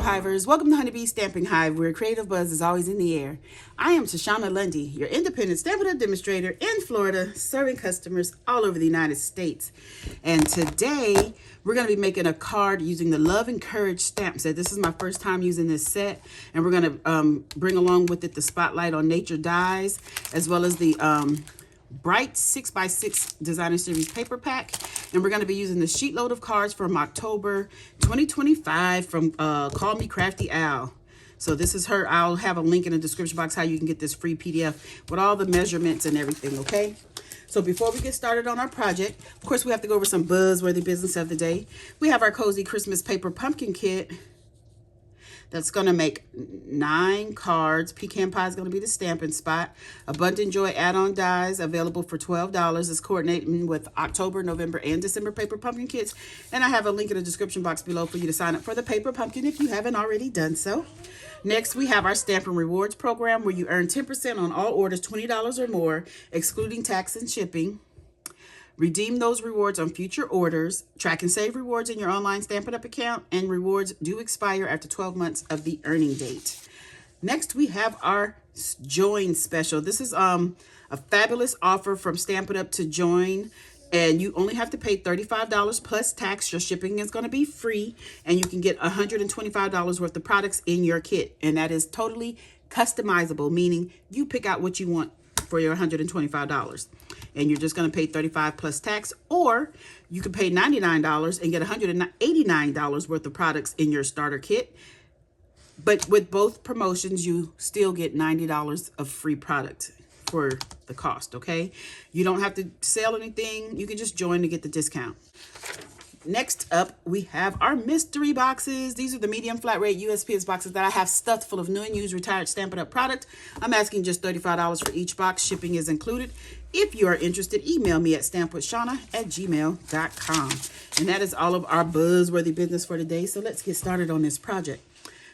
Hivers. Welcome to Honeybee Stamping Hive, where creative buzz is always in the air. I am Tashana Lundy, your independent Stampin' Up demonstrator in Florida, serving customers all over the United States. And today, we're going to be making a card using the Love and Courage stamp set. This is my first time using this set, and we're going to bring along with it the Spotlight on Nature dies, as well as the Bright 6x6 Designer Series paper pack. And we're going to be using the sheet load of cards from October 2025 from Call Me Crafty Owl. So this is her. I'll have a link in the description box how you can get this free PDF with all the measurements and everything, okay? So before we get started on our project, of course, we have to go over some buzzworthy business of the day. We have our Cozy Christmas Paper Pumpkin Kit. That's going to make 9 cards. Pecan Pie is going to be the stamping spot. Abundant Joy add-on dies available for $12. It's coordinating with October, November, and December paper pumpkin kits. And I have a link in the description box below for you to sign up for the paper pumpkin if you haven't already done so. Next, we have our Stampin' Rewards program where you earn 10% on all orders $20 or more, excluding tax and shipping. Redeem those rewards on future orders. Track and save rewards in your online Stampin' Up account, and rewards do expire after 12 months of the earning date. Next, we have our Join special. This is a fabulous offer from Stampin' Up to join, and you only have to pay $35 plus tax. Your shipping is going to be free, and you can get $125 worth of products in your kit, and that is totally customizable, meaning you pick out what you want for your $125. And you're just going to pay $35 plus tax, or you can pay $99 and get $189 worth of products in your starter kit. But with both promotions, you still get $90 of free product for the cost, okay? You don't have to sell anything. You can just join to get the discount. Next up, we have our mystery boxes. These are the medium flat rate USPS boxes that I have stuffed full of new and used retired Stampin' Up product. I'm asking just $35 for each box. Shipping is included. If you are interested, email me at stampwithshawna@gmail.com. And that is all of our buzzworthy business for today. So let's get started on this project.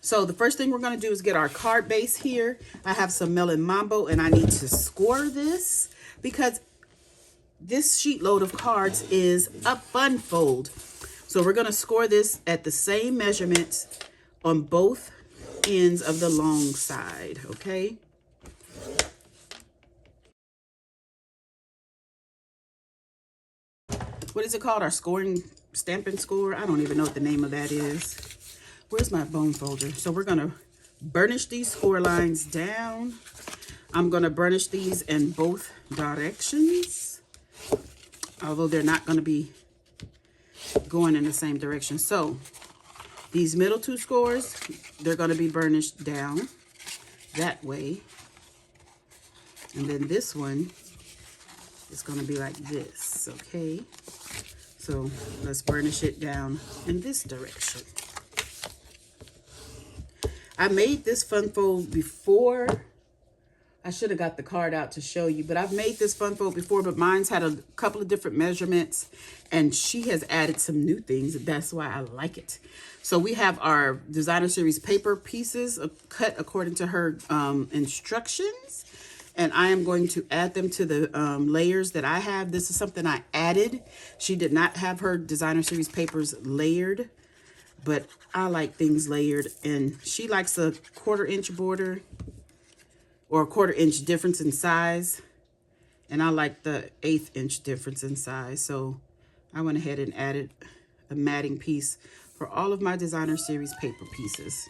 So the first thing we're going to do is get our card base here. I have some Melon Mambo, and I need to score this because this sheet load of cards is a fun fold. So we're going to score this at the same measurements on both ends of the long side, okay? What is it called? Our scoring, stamping score? I don't even know what the name of that is. Where's my bone folder? So we're going to burnish these score lines down. I'm going to burnish these in both directions, although they're not going to be going in the same direction. So these middle 2 scores, they're going to be burnished down that way. And then this one is going to be like this, okay? So let's burnish it down in this direction. I made this fun fold before. I should have got the card out to show you, but I've made this fun fold before, but mine's had a couple of different measurements, and she has added some new things. That's why I like it. So we have our Designer Series paper pieces cut according to her instructions, and I am going to add them to the layers that I have. This is something I added. She did not have her Designer Series papers layered, but I like things layered, and she likes a 1/4 inch border, or a 1/4 inch difference in size. And I like the 1/8 inch difference in size. So I went ahead and added a matting piece for all of my Designer Series paper pieces.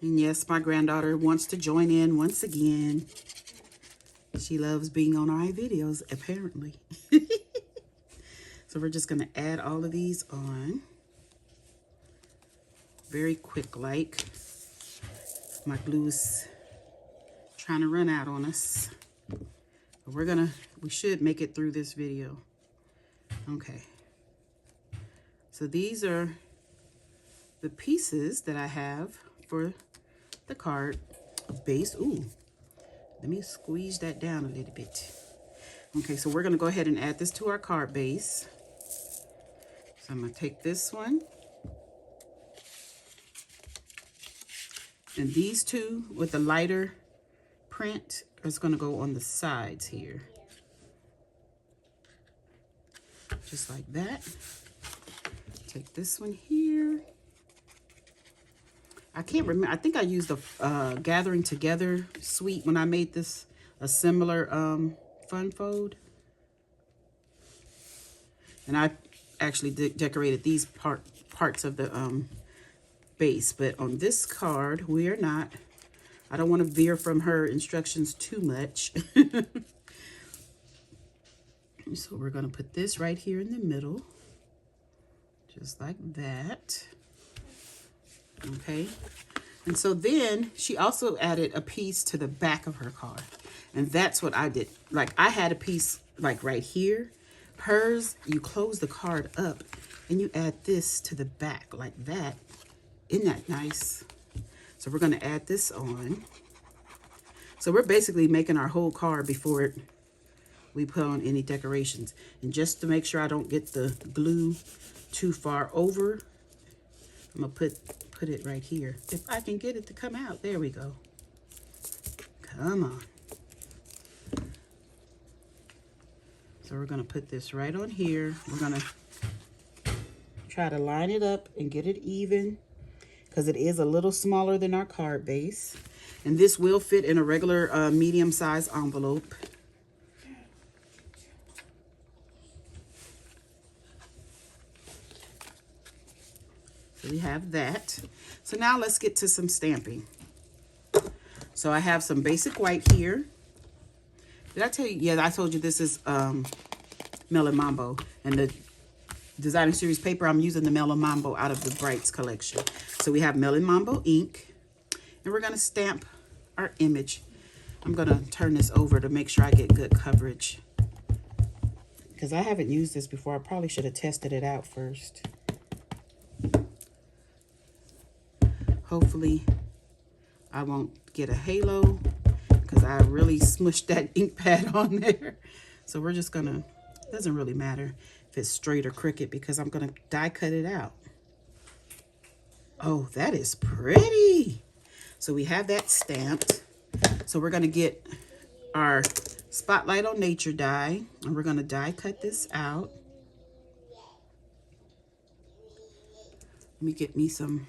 And yes, my granddaughter wants to join in once again. She loves being on our videos, apparently. So we're just going to add all of these on. Very quick like. My glue is trying to run out on us. But we should make it through this video. Okay. So these are the pieces that I have for the card base. Ooh, let me squeeze that down a little bit. Okay, so we're going to go ahead and add this to our card base. So I'm going to take this one. And these two with the lighter print is going to go on the sides here. Just like that. Take this one here. I can't remember. I think I used the Gathering Together suite when I made this, a similar fun fold. And I actually decorated these parts of the base. But on this card, we are not. I don't want to veer from her instructions too much. So we're going to put this right here in the middle. Just like that. Okay. And so then she also added a piece to the back of her card. And that's what I did. Like I had a piece like right here. Hers, you close the card up and you add this to the back like that. Isn't that nice? So we're going to add this on. So we're basically making our whole card before we put on any decorations. And just to make sure I don't get the glue too far over, I'm going to put it right here. If I can get it to come out. There we go. Come on. So we're going to put this right on here. We're going to try to line it up and get it even, because it is a little smaller than our card base. And this will fit in a regular medium-sized envelope. So we have that. So now let's get to some stamping. So I have some basic white here. Did I tell you? Yeah, I told you this is Melon Mambo. And the designer series paper, I'm using the Melon Mambo out of the Brights collection. So we have Melon Mambo ink. And we're going to stamp our image. I'm going to turn this over to make sure I get good coverage, because I haven't used this before. I probably should have tested it out first. Hopefully I won't get a halo, because I really smushed that ink pad on there. So we're just gonna, it doesn't really matter if it's straight or crooked, because I'm gonna die cut it out. Oh, that is pretty. So we have that stamped. So we're gonna get our Spotlight on Nature die, and we're gonna die cut this out. Let me get me some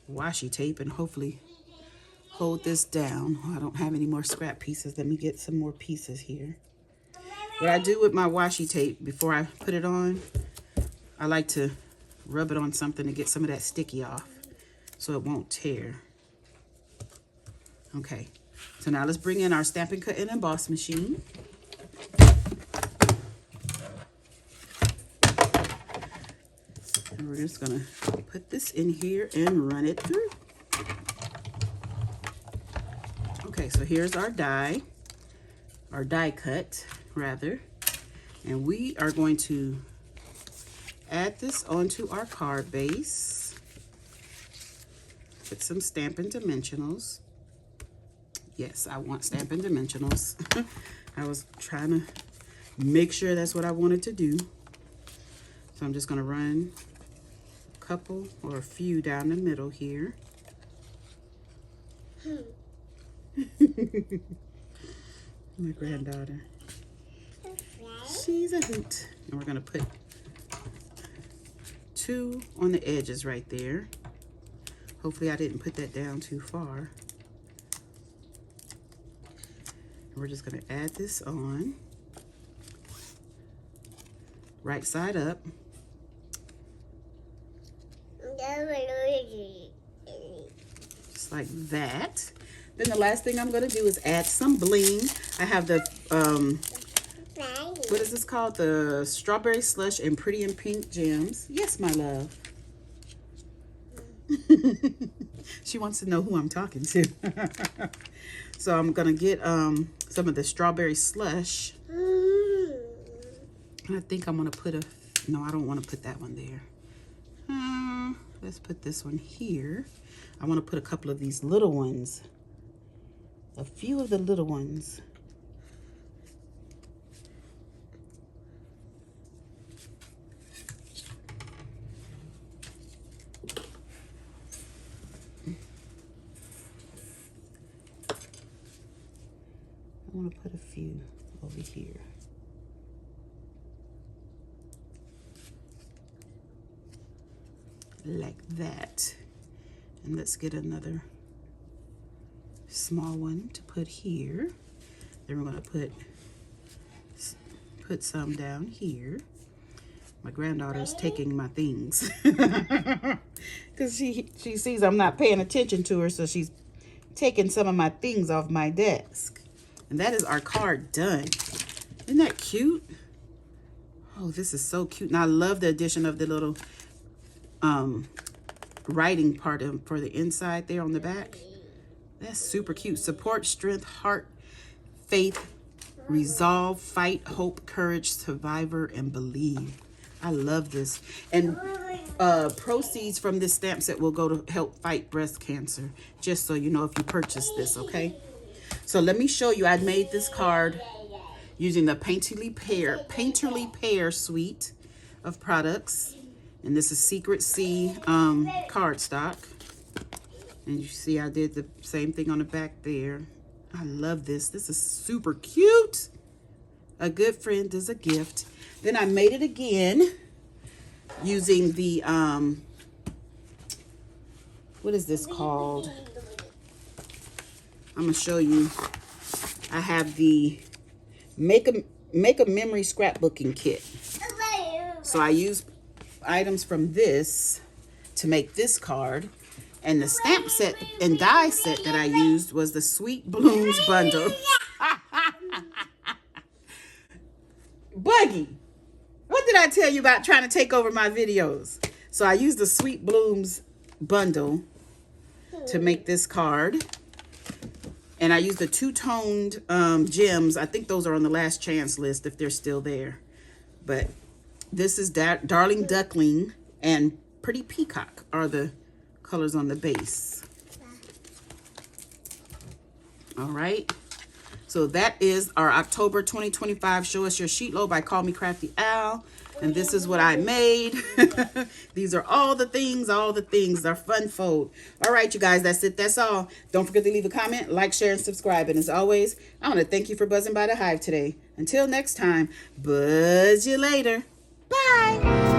washi tape and hopefully hold this down. Oh, I don't have any more scrap pieces. Let me get some more pieces here. What I do with my washi tape before I put it on, I like to rub it on something to get some of that sticky off so it won't tear. Okay, so now let's bring in our Stampin' Cut and Emboss machine. And we're just gonna put this in here and run it through. Okay, so here's our die cut rather. And we are going to add this onto our card base. Put some Stampin' Dimensionals. Yes, I want Stampin' Dimensionals. I was trying to make sure that's what I wanted to do. So I'm just gonna run a couple or a few down the middle here. My granddaughter. She's a hoot. And we're gonna put 2 on the edges right there. Hopefully I didn't put that down too far. And we're just gonna add this on. Right side up. Just like that. Then the last thing I'm gonna do is add some bling. I have the, what is this called? The Strawberry Slush and Pretty in Pink gems. Yes, my love. She wants to know who I'm talking to. So I'm gonna get some of the Strawberry Slush. I think I'm gonna put a, no, I don't want to put that one there. Let's put this one here. I want to put a couple of these little ones. A few of the little ones. I want to put a few over here. Like that. And let's get another small one to put here. Then we're going to put some down here. My granddaughter's taking my things because she sees I'm not paying attention to her, so she's taking some of my things off my desk. And that is our card done. Isn't that cute? Oh, this is so cute. And I love the addition of the little writing part for the inside there on the back. That's super cute. Support, strength, heart, faith, resolve, fight, hope, courage, survivor, and believe. I love this. And proceeds from this stamp set will go to help fight breast cancer, just so you know if you purchase this, okay? So let me show you. I made this card using the Painterly Pear suite of products. And this is Secret C cardstock. And you see I did the same thing on the back there. I love this. This is super cute. A good friend is a gift. Then I made it again using the, what is this called? I'm going to show you. I have the Make a Memory Scrapbooking Kit. So I use items from this to make this card. And the stamp set and die set that I used was the Sweet Blooms bundle. Buggy, what did I tell you about trying to take over my videos? So I used the Sweet Blooms bundle to make this card. And I used the two-toned gems. I think those are on the last chance list if they're still there. But this is Darling Duckling and Pretty Peacock are the colors on the base. All right. So that is our October 2025 Show Us Your Sheet Load by Call Me Crafty Al. And this is what I made. These are all the things, our fun fold. All right, you guys, that's it. That's all. Don't forget to leave a comment, like, share, and subscribe. And as always, I want to thank you for buzzing by the Hive today. Until next time, buzz you later. Bye.